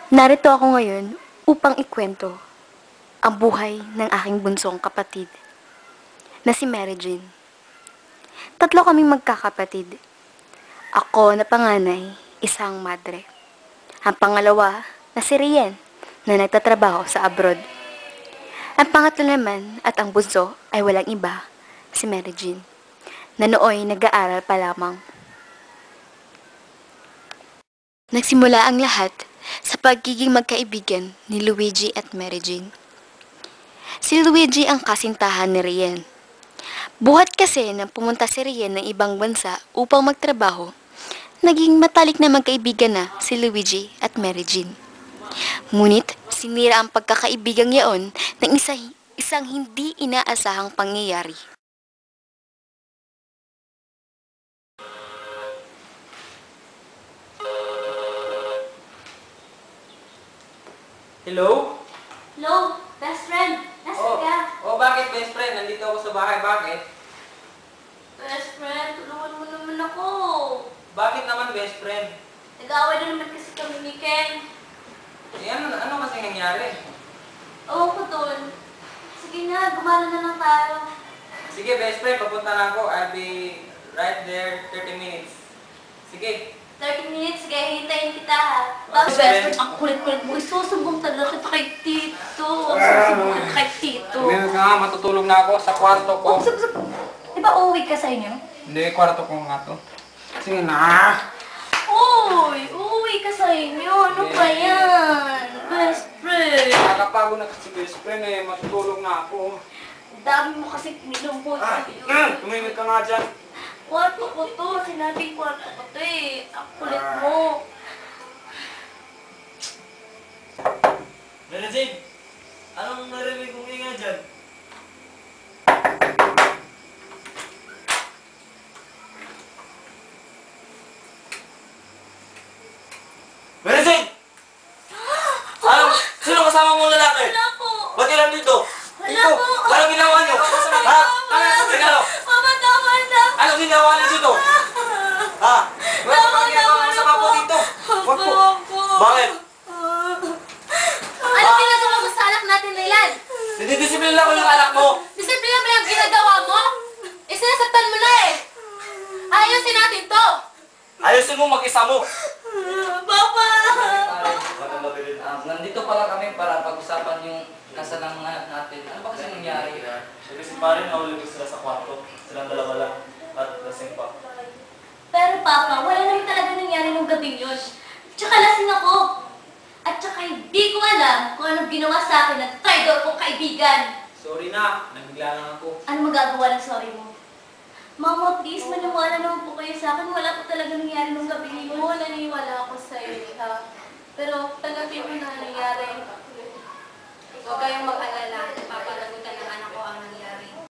Narito ako ngayon upang ikwento ang buhay ng aking bunsong kapatid na si Mary Jane. Tatlo kaming magkakapatid. Ako na panganay, isang madre. Ang pangalawa na si Rian na nagtatrabaho sa abroad. Ang pangatlo naman at ang bunso ay walang iba, si Mary Jane, na nooy nag-aaral pa lamang. Nagsimula ang lahat sa pagiging magkaibigan ni Luigi at Mary Jane. Si Luigi ang kasintahan ni Rian. Buhat kasi nang pumunta si Rian ng ibang bansa upang magtrabaho, naging matalik na magkaibigan na si Luigi at Mary Jane. Ngunit sinira ang pagkakaibigang yaon ng isang hindi inaasahang pangyayari. Hello? Hello, best friend. Nasaan ka? Bakit best friend? Nandito ako sa bahay. Bakit? Best friend, tulungan mo naman ako. Bakit naman best friend? Nag-aaway na naman kasi kami ni Ken. Ano kasi nangyari? Oo ko dun. Sige na, gumana na lang tayo. Sige best friend, papunta na ako. I'll be right there 30 minutes. Sige. 30 minutes, sige, hintayin kita ha. Best friend, ang kulit-kulit mo. Isusumbong talaga kita kay Tito. Susumbong kita kay Tito. Meron ka nga, matutulog na ako sa kwarto ko. Di ba uuwi ka sa inyo? Hindi, kwarto ko nga to. Sige na. Uy, uuwi ka sa inyo. Ano ba yan? Best friend. Nakakapagod na kasi best friend eh. Matutulog na ako. Dami mo kasi nilumpot. Tumimik ka nga dyan. Kwarto ko to. Sinabing kwarto ko to eh. Ang kulit mo. Mary Jane, anong narinig kong ingay dyan? Mary Jane! Sino kasama mong lalaki? Wala po. Ba't ilan dito? Wala po. Anong ginawa niyo? Ha? Ano? Mama, tama na. Anong ginawa niyo dito? Ha? Tama Sa kapo dito? Wag po. Bakit? Ano ginagawa mo sa anak natin, Laylan? Nididisiplina ko yung anak mo. Disiplina mo yung ginagawa mo? Sinasaktan mo na eh. Ayusin natin to. Ayusin mo mag-isa mo. Papa! Nandito pala kami para pag-usapan yung nasa ng mga anak natin. Ano ba kasi nangyari? Kasi pare, nahuli ko sila sa kwarto. Silang dalawa lang. At lasing pa. Pero Papa, wala naman talaga nangyari nung gabing yun. Tsaka lasing ako. At tsaka hindi ko alam kung anong ginawa sa akin ng traitor kong kaibigan. Sorry na. Nabigla lang ako. Ano magagawa ng sorry mo? Mama, please, maniwala naman po kayo sa akin. Wala po talaga nangyari nung gabi yun. Oo, naniniwala ako sa'yo, ha? Pero tanggapin mo